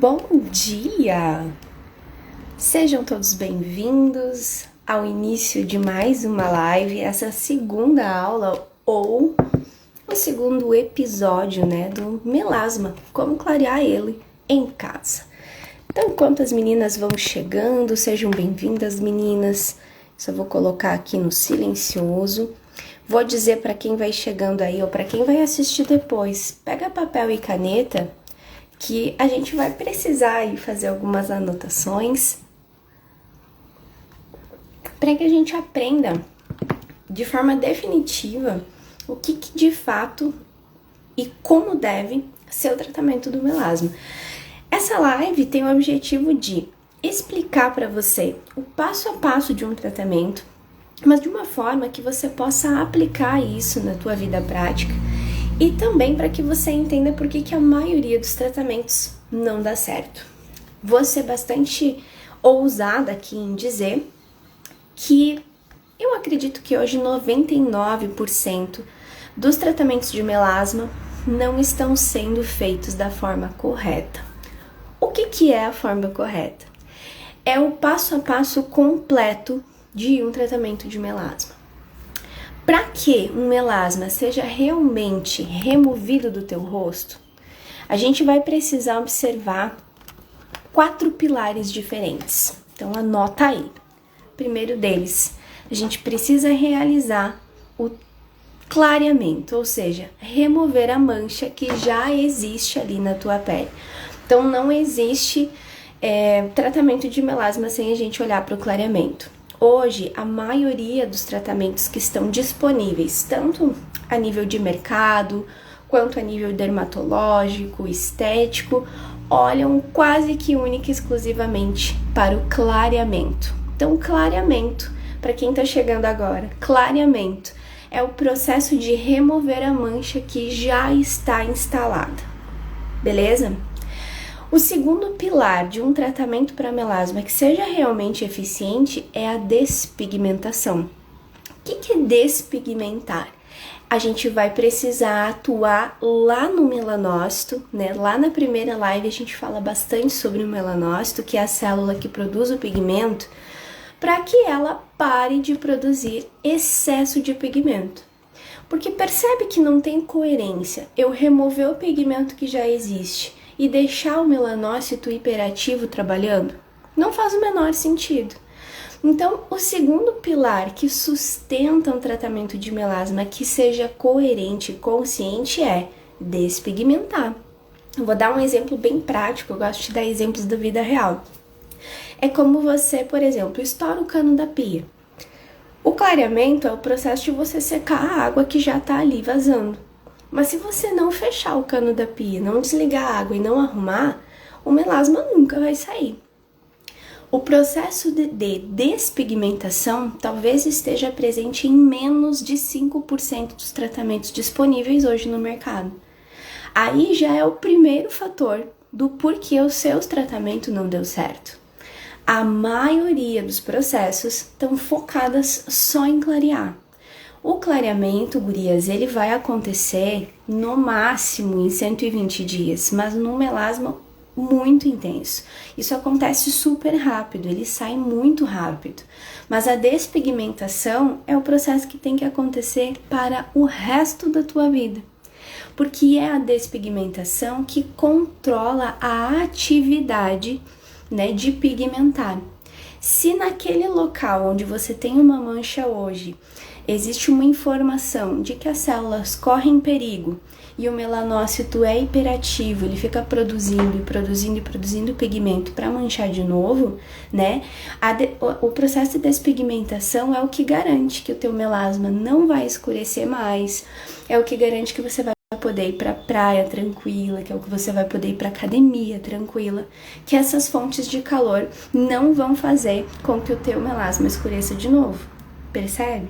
Bom dia! Sejam todos bem-vindos ao início de mais uma live, essa segunda aula ou o segundo episódio, do melasma, como clarear ele em casa. Então, enquanto as meninas vão chegando, sejam bem-vindas, meninas. Só vou colocar aqui no silencioso. Vou dizer para quem vai chegando aí ou para quem vai assistir depois, pega papel e caneta, que a gente vai precisar aí fazer algumas anotações para que a gente aprenda de forma definitiva o que de fato e como deve ser o tratamento do melasma. Essa live tem o objetivo de explicar para você o passo a passo de um tratamento, mas de uma forma que você possa aplicar isso na tua vida prática. E também para que você entenda por que a maioria dos tratamentos não dá certo. Vou ser bastante ousada aqui em dizer que eu acredito que hoje 99% dos tratamentos de melasma não estão sendo feitos da forma correta. O que é a forma correta? É o passo a passo completo de um tratamento de melasma. Para que um melasma seja realmente removido do teu rosto, a gente vai precisar observar 4 pilares diferentes. Então anota aí. Primeiro deles, a gente precisa realizar o clareamento, ou seja, remover a mancha que já existe ali na tua pele. Então não existe tratamento de melasma sem a gente olhar para o clareamento. Hoje, a maioria dos tratamentos que estão disponíveis, tanto a nível de mercado, quanto a nível dermatológico, estético, olham quase que única e exclusivamente para o clareamento. Então, clareamento, para quem está chegando agora, clareamento é o processo de remover a mancha que já está instalada, beleza? O segundo pilar de um tratamento para melasma que seja realmente eficiente é a despigmentação. O que é despigmentar? A gente vai precisar atuar lá no melanócito, Lá na primeira live a gente fala bastante sobre o melanócito, que é a célula que produz o pigmento, para que ela pare de produzir excesso de pigmento. Porque percebe que não tem coerência eu remover o pigmento que já existe e deixar o melanócito hiperativo trabalhando? Não faz o menor sentido. Então, o segundo pilar que sustenta um tratamento de melasma que seja coerente e consciente é despigmentar. Eu vou dar um exemplo bem prático, eu gosto de dar exemplos da vida real. É como você, por exemplo, estoura o cano da pia. O clareamento é o processo de você secar a água que já está ali vazando. Mas se você não fechar o cano da pia, não desligar a água e não arrumar, o melasma nunca vai sair. O processo de despigmentação talvez esteja presente em menos de 5% dos tratamentos disponíveis hoje no mercado. Aí já é o primeiro fator do porquê os seus tratamentos não deu certo. A maioria dos processos estão focadas só em clarear. O clareamento, gurias, ele vai acontecer no máximo em 120 dias, mas num melasma muito intenso. Isso acontece super rápido, ele sai muito rápido. Mas a despigmentação é o processo que tem que acontecer para o resto da tua vida. Porque é a despigmentação que controla a atividade, de pigmentar. Se naquele local onde você tem uma mancha hoje, existe uma informação de que as células correm perigo e o melanócito é hiperativo, ele fica produzindo pigmento para manchar de novo, o processo de despigmentação é o que garante que o teu melasma não vai escurecer mais, é o que garante que você vai poder ir para a praia tranquila, que é o que você vai poder ir para academia tranquila, que essas fontes de calor não vão fazer com que o teu melasma escureça de novo, percebe?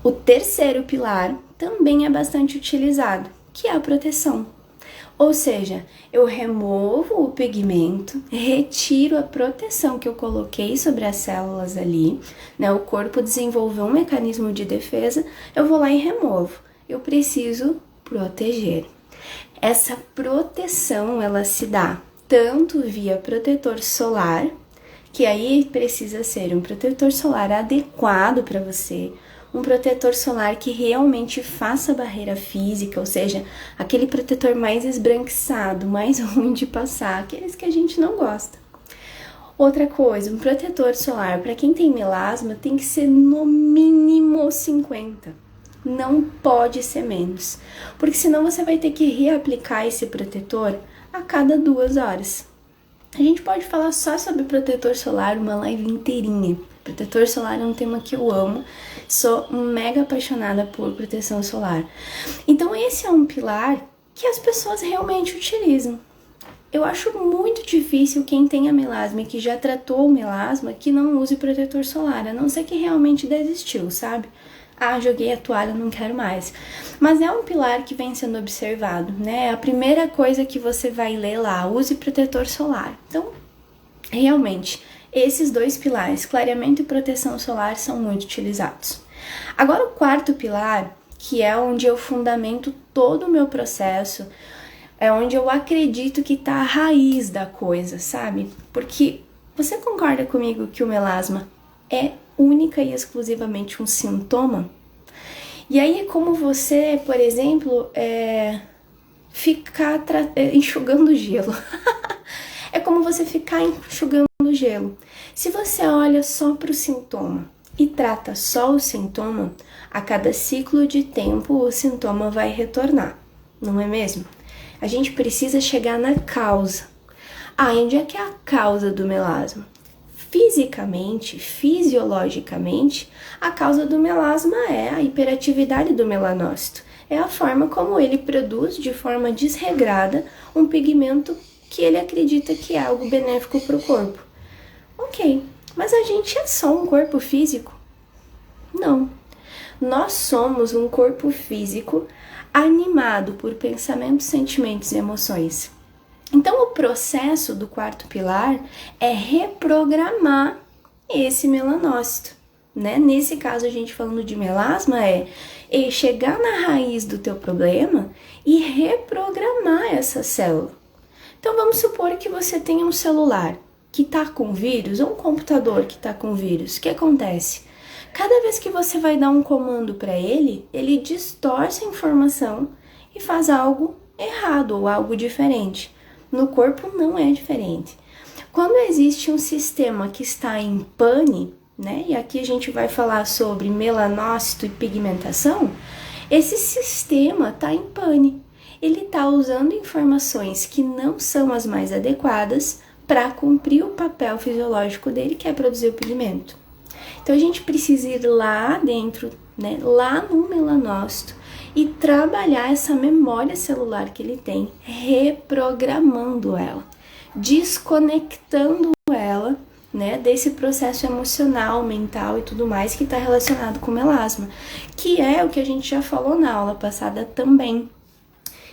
O terceiro pilar também é bastante utilizado, que é a proteção. Ou seja, eu removo o pigmento, retiro a proteção que eu coloquei sobre as células ali, O corpo desenvolveu um mecanismo de defesa, eu vou lá e removo. Eu preciso proteger. Essa proteção, ela se dá tanto via protetor solar, que aí precisa ser um protetor solar adequado para você, um protetor solar que realmente faça barreira física, ou seja, aquele protetor mais esbranquiçado, mais ruim de passar, aqueles que a gente não gosta. Outra coisa, um protetor solar para quem tem melasma tem que ser no mínimo 50. Não pode ser menos, porque senão você vai ter que reaplicar esse protetor a cada 2 horas. A gente pode falar só sobre protetor solar uma live inteirinha. Protetor solar é um tema que eu amo, sou mega apaixonada por proteção solar. Então esse é um pilar que as pessoas realmente utilizam. Eu acho muito difícil quem tenha melasma e que já tratou o melasma que não use protetor solar, a não ser que realmente desistiu, sabe? Ah, joguei a toalha, não quero mais. Mas é um pilar que vem sendo observado, né? A primeira coisa que você vai ler lá, use protetor solar. Então, realmente, esses 2 pilares, clareamento e proteção solar, são muito utilizados. Agora, o quarto pilar, que é onde eu fundamento todo o meu processo, é onde eu acredito que tá a raiz da coisa, sabe? Porque você concorda comigo que o melasma é única e exclusivamente um sintoma? E aí é como você, por exemplo, ficar enxugando gelo. É como você ficar enxugando gelo. Se você olha só para o sintoma e trata só o sintoma, a cada ciclo de tempo o sintoma vai retornar, não é mesmo? A gente precisa chegar na causa. Onde é que é a causa do melasma? Fisicamente, fisiologicamente, a causa do melasma é a hiperatividade do melanócito. É a forma como ele produz de forma desregrada um pigmento que ele acredita que é algo benéfico para o corpo. Ok, mas a gente é só um corpo físico? Não. Nós somos um corpo físico animado por pensamentos, sentimentos e emoções. Então, o processo do quarto pilar é reprogramar esse melanócito, né? Nesse caso, a gente falando de melasma, é chegar na raiz do teu problema e reprogramar essa célula. Então, vamos supor que você tenha um celular que está com vírus ou um computador que está com vírus. O que acontece? Cada vez que você vai dar um comando para ele, ele distorce a informação e faz algo errado ou algo diferente. No corpo não é diferente. Quando existe um sistema que está em pane, né? E aqui a gente vai falar sobre melanócito e pigmentação. Esse sistema está em pane. Ele está usando informações que não são as mais adequadas para cumprir o papel fisiológico dele, que é produzir o pigmento. Então a gente precisa ir lá dentro, né? Lá no melanócito, e trabalhar essa memória celular que ele tem, reprogramando ela, desconectando ela, né, desse processo emocional, mental e tudo mais que está relacionado com o melasma, que é o que a gente já falou na aula passada também,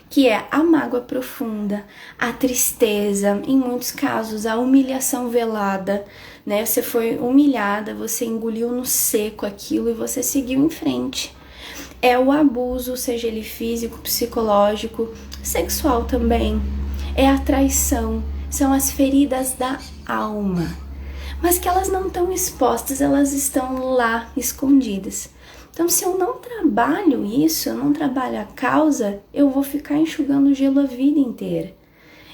que é a mágoa profunda, a tristeza, em muitos casos a humilhação velada, né? Você foi humilhada, você engoliu no seco aquilo e você seguiu em frente. É o abuso, seja ele físico, psicológico, sexual também. É a traição, são as feridas da alma. Mas que elas não estão expostas, elas estão lá, escondidas. Então, se eu não trabalho isso, eu não trabalho a causa, eu vou ficar enxugando gelo a vida inteira.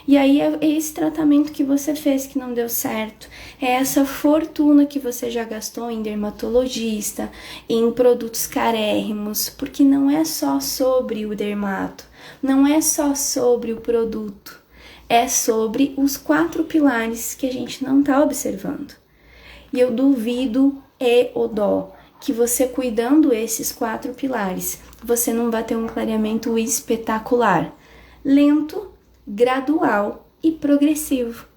E aí é esse tratamento que você fez que não deu certo, é essa fortuna que você já gastou em dermatologista, em produtos carérrimos, porque não é só sobre o dermato, não é só sobre o produto, é sobre os 4 pilares que a gente não está observando. E eu duvido o dó que você cuidando esses 4 pilares, você não vai ter um clareamento espetacular, lento, gradual e progressivo,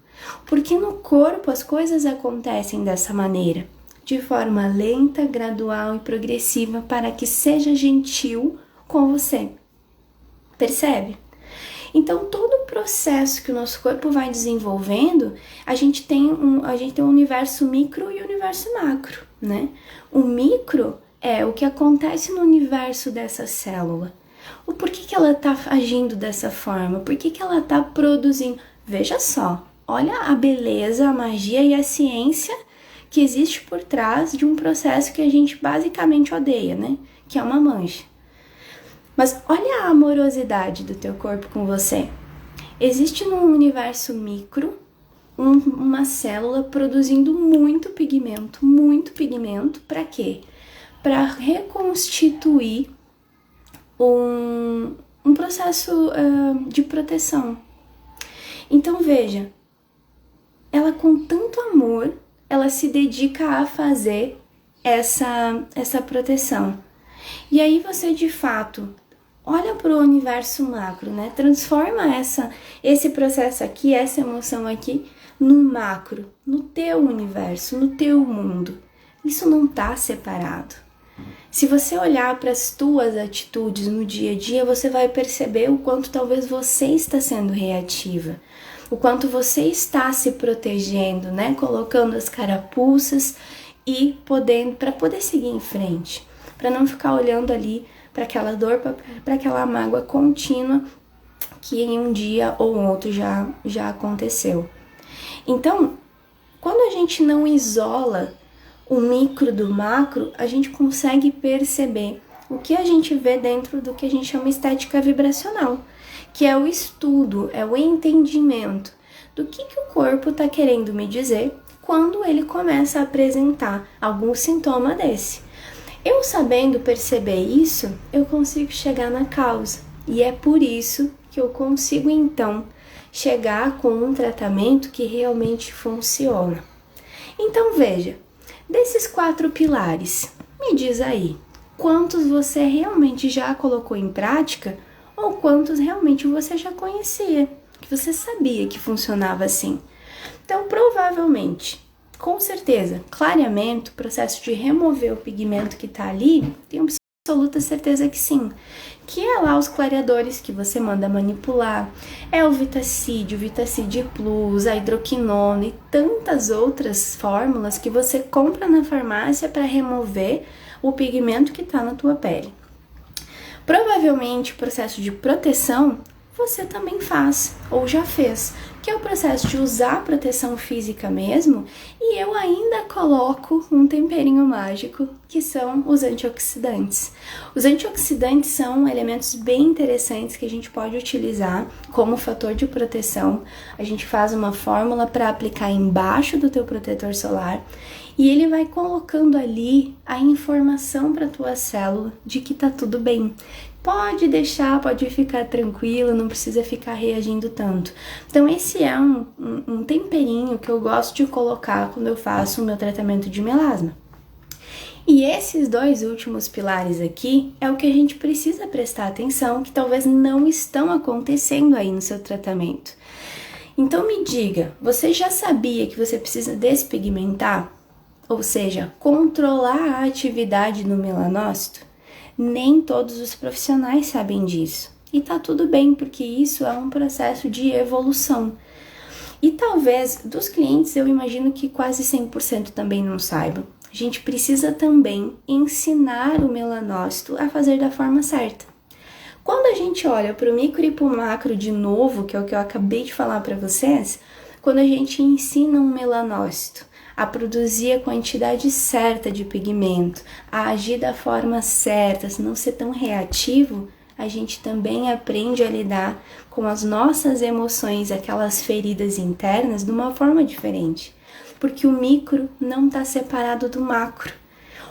porque no corpo as coisas acontecem dessa maneira, de forma lenta, gradual e progressiva, para que seja gentil com você. Percebe? Então, todo o processo que o nosso corpo vai desenvolvendo, a gente tem um universo micro e um universo macro, né? O micro é o que acontece no universo dessa célula. O porquê que ela está agindo dessa forma? Por que ela está produzindo? Veja só, olha a beleza, a magia e a ciência que existe por trás de um processo que a gente basicamente odeia, né? Que é uma mancha. Mas olha a amorosidade do teu corpo com você. Existe num universo micro uma célula produzindo muito pigmento, para quê? Para reconstituir um processo de proteção. Então veja, ela com tanto amor, ela se dedica a fazer essa proteção. E aí você de fato olha para o universo macro, né? Transforma esse processo aqui, essa emoção aqui no macro, no teu universo, no teu mundo. Isso não está separado. Se você olhar para as tuas atitudes no dia a dia, você vai perceber o quanto talvez você está sendo reativa, o quanto você está se protegendo, né? Colocando as carapuças e para poder seguir em frente, para não ficar olhando ali para aquela dor, para aquela mágoa contínua que em um dia ou outro já aconteceu. Então, quando a gente não isola o micro do macro, a gente consegue perceber o que a gente vê dentro do que a gente chama estética vibracional, que é o estudo, é o entendimento do que o corpo está querendo me dizer quando ele começa a apresentar algum sintoma desse. Eu sabendo perceber isso, eu consigo chegar na causa, e é por isso que eu consigo então chegar com um tratamento que realmente funciona. Então veja, desses 4 pilares, me diz aí, quantos você realmente já colocou em prática ou quantos realmente você já conhecia, que você sabia que funcionava assim? Então provavelmente, com certeza, clareamento, processo de remover o pigmento que está ali, tenho absoluta certeza que sim. Que é lá os clareadores que você manda manipular, é o Vitacid, o Vitacid Plus, a hidroquinona e tantas outras fórmulas que você compra na farmácia para remover o pigmento que está na tua pele. Provavelmente o processo de proteção você também faz ou já fez, que é o processo de usar a proteção física mesmo, e eu ainda coloco um temperinho mágico, que são os antioxidantes. Os antioxidantes são elementos bem interessantes que a gente pode utilizar como fator de proteção. A gente faz uma fórmula para aplicar embaixo do teu protetor solar, e ele vai colocando ali a informação para tua célula de que tá tudo bem. Pode deixar, pode ficar tranquilo, não precisa ficar reagindo tanto. Então esse é um temperinho que eu gosto de colocar quando eu faço o meu tratamento de melasma. E esses 2 últimos pilares aqui é o que a gente precisa prestar atenção, que talvez não estão acontecendo aí no seu tratamento. Então me diga, você já sabia que você precisa despigmentar? Ou seja, controlar a atividade do melanócito? Nem todos os profissionais sabem disso. E tá tudo bem, porque isso é um processo de evolução. E talvez dos clientes eu imagino que quase 100% também não saibam. A gente precisa também ensinar o melanócito a fazer da forma certa. Quando a gente olha para o micro e para o macro de novo, que é o que eu acabei de falar para vocês, quando a gente ensina um melanócito a produzir a quantidade certa de pigmento, a agir da forma certa, a não ser tão reativo, a gente também aprende a lidar com as nossas emoções, aquelas feridas internas, de uma forma diferente, porque o micro não está separado do macro.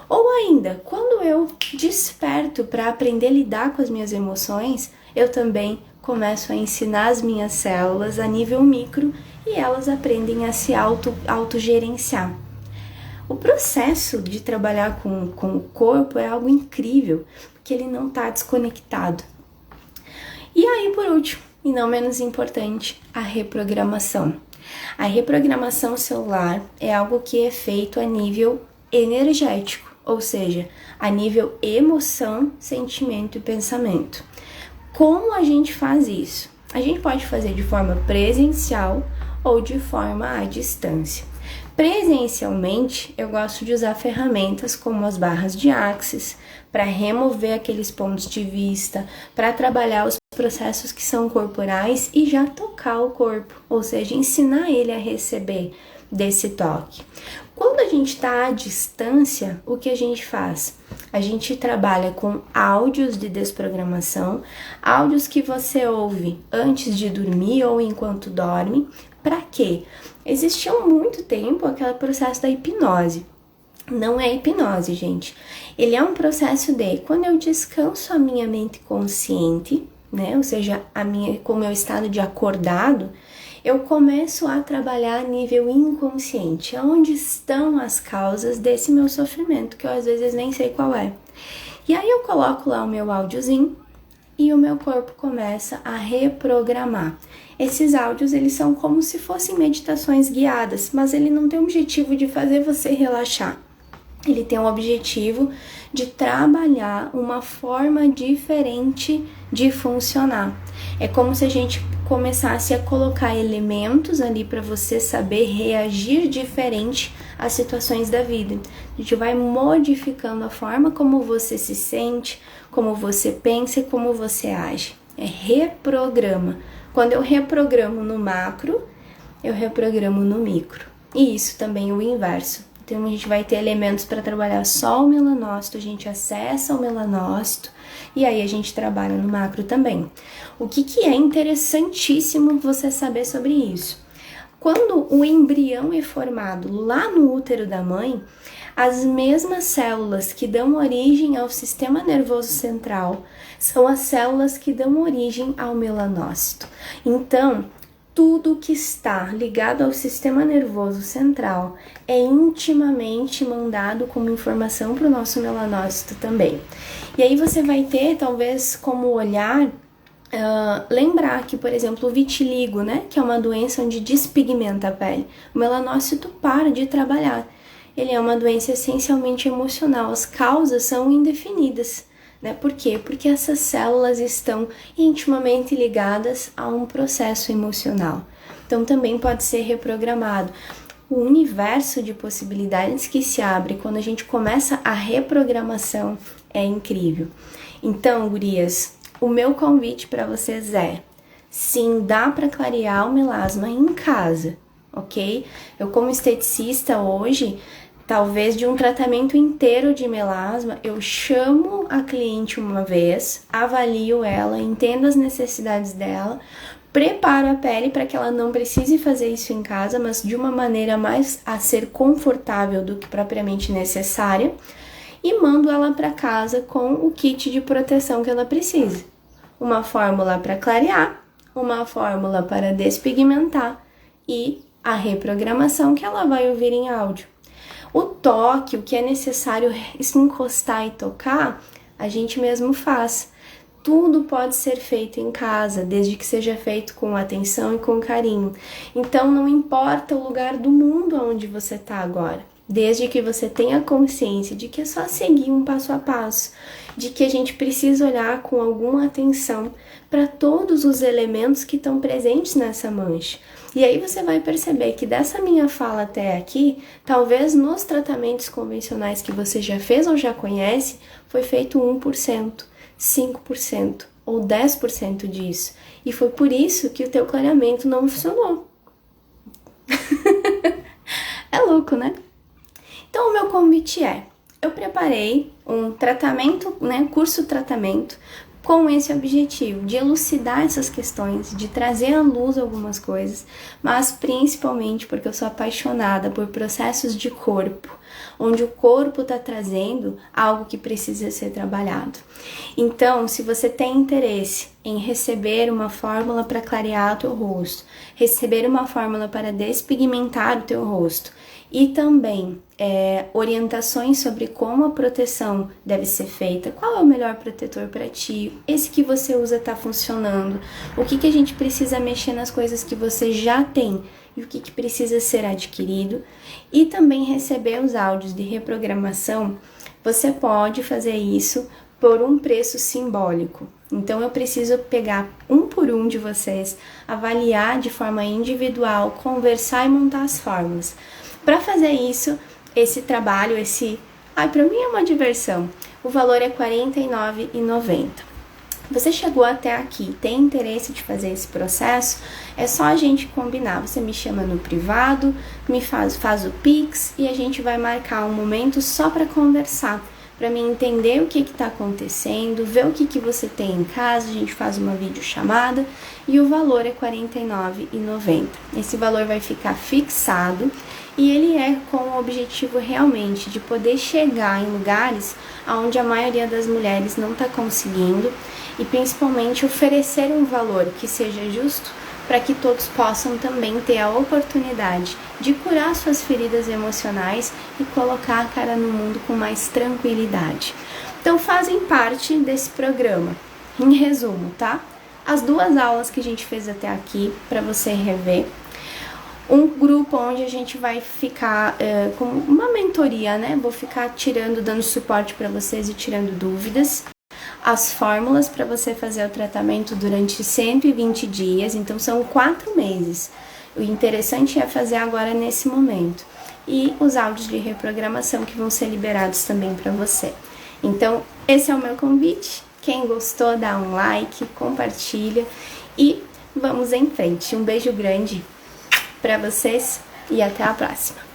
Ou ainda, quando eu desperto para aprender a lidar com as minhas emoções, eu também começo a ensinar as minhas células a nível micro e elas aprendem a se autogerenciar. O processo de trabalhar com o corpo é algo incrível, porque ele não está desconectado. E aí, por último, e não menos importante, a reprogramação. A reprogramação celular é algo que é feito a nível energético, ou seja, a nível emoção, sentimento e pensamento. Como a gente faz isso? A gente pode fazer de forma presencial ou de forma à distância. Presencialmente, eu gosto de usar ferramentas como as barras de Axis para remover aqueles pontos de vista, para trabalhar os processos que são corporais e já tocar o corpo, ou seja, ensinar ele a receber desse toque. Quando a gente está à distância, o que a gente faz? A gente trabalha com áudios de desprogramação, áudios que você ouve antes de dormir ou enquanto dorme. Para quê? Existia há muito tempo aquele processo da hipnose. Não é hipnose, gente. Ele é um processo de quando eu descanso a minha mente consciente, né? Ou seja, com o meu estado de acordado, eu começo a trabalhar a nível inconsciente, onde estão as causas desse meu sofrimento, que eu às vezes nem sei qual é. E aí eu coloco lá o meu áudiozinho e o meu corpo começa a reprogramar. Esses áudios, eles são como se fossem meditações guiadas, mas ele não tem o objetivo de fazer você relaxar. Ele tem o objetivo de trabalhar uma forma diferente de funcionar. É como se a gente começasse a colocar elementos ali para você saber reagir diferente às situações da vida. A gente vai modificando a forma como você se sente, como você pensa e como você age. É reprograma. Quando eu reprogramo no macro, eu reprogramo no micro. E isso também é o inverso. Então a gente vai ter elementos para trabalhar só o melanócito, a gente acessa o melanócito e aí a gente trabalha no macro também. O que é interessantíssimo você saber sobre isso? Quando o embrião é formado lá no útero da mãe, as mesmas células que dão origem ao sistema nervoso central são as células que dão origem ao melanócito. Então, tudo que está ligado ao sistema nervoso central é intimamente mandado como informação para o nosso melanócito também. E aí você vai ter, talvez, como olhar, lembrar que, por exemplo, o vitiligo, né, que é uma doença onde despigmenta a pele, o melanócito para de trabalhar. Ele é uma doença essencialmente emocional, as causas são indefinidas. Né? Por quê? Porque essas células estão intimamente ligadas a um processo emocional. Então também pode ser reprogramado. O universo de possibilidades que se abre quando a gente começa a reprogramação é incrível. Então, gurias, o meu convite para vocês é: sim, dá para clarear o melasma em casa, ok? Eu, como esteticista hoje, talvez de um tratamento inteiro de melasma, eu chamo a cliente uma vez, avalio ela, entendo as necessidades dela, preparo a pele para que ela não precise fazer isso em casa, mas de uma maneira mais a ser confortável do que propriamente necessária, e mando ela para casa com o kit de proteção que ela precisa. Uma fórmula para clarear, uma fórmula para despigmentar e a reprogramação que ela vai ouvir em áudio. O toque, o que é necessário se encostar e tocar, a gente mesmo faz. Tudo pode ser feito em casa, desde que seja feito com atenção e com carinho. Então não importa o lugar do mundo onde você está agora, desde que você tenha consciência de que é só seguir um passo a passo, de que a gente precisa olhar com alguma atenção para todos os elementos que estão presentes nessa mancha. E aí você vai perceber que dessa minha fala até aqui, talvez nos tratamentos convencionais que você já fez ou já conhece, foi feito 1%, 5% ou 10% disso. E foi por isso que o teu clareamento não funcionou. É louco, né? Então o meu convite é: eu preparei um tratamento, né, curso-tratamento, com esse objetivo de elucidar essas questões, de trazer à luz algumas coisas, mas principalmente porque eu sou apaixonada por processos de corpo, onde o corpo está trazendo algo que precisa ser trabalhado. Então, se você tem interesse em receber uma fórmula para clarear o teu rosto, receber uma fórmula para despigmentar o teu rosto, e também orientações sobre como a proteção deve ser feita, qual é o melhor protetor para ti, esse que você usa está funcionando, o que a gente precisa mexer nas coisas que você já tem e o que precisa ser adquirido, e também receber os áudios de reprogramação. Você pode fazer isso por um preço simbólico. Então eu preciso pegar um por um de vocês, avaliar de forma individual, conversar e montar as fórmulas. Para fazer isso, esse trabalho, para mim é uma diversão. O valor é R$ 49,90. Você chegou até aqui, tem interesse de fazer esse processo? É só a gente combinar. Você me chama no privado, me faz o Pix e a gente vai marcar um momento só para conversar, para mim entender o que está acontecendo, ver o que você tem em casa, a gente faz uma videochamada e o valor é R$ 49,90. Esse valor vai ficar fixado e ele é com o objetivo realmente de poder chegar em lugares onde a maioria das mulheres não está conseguindo e principalmente oferecer um valor que seja justo para que todos possam também ter a oportunidade de curar suas feridas emocionais e colocar a cara no mundo com mais tranquilidade. Então fazem parte desse programa. Em resumo, tá? As 2 aulas que a gente fez até aqui para você rever. Um grupo onde a gente vai ficar com uma mentoria, né? Vou ficar dando suporte para vocês e tirando dúvidas. As fórmulas para você fazer o tratamento durante 120 dias, então são 4 meses. O interessante é fazer agora nesse momento. E os áudios de reprogramação que vão ser liberados também para você. Então, esse é o meu convite. Quem gostou, dá um like, compartilha e vamos em frente. Um beijo grande para vocês e até a próxima.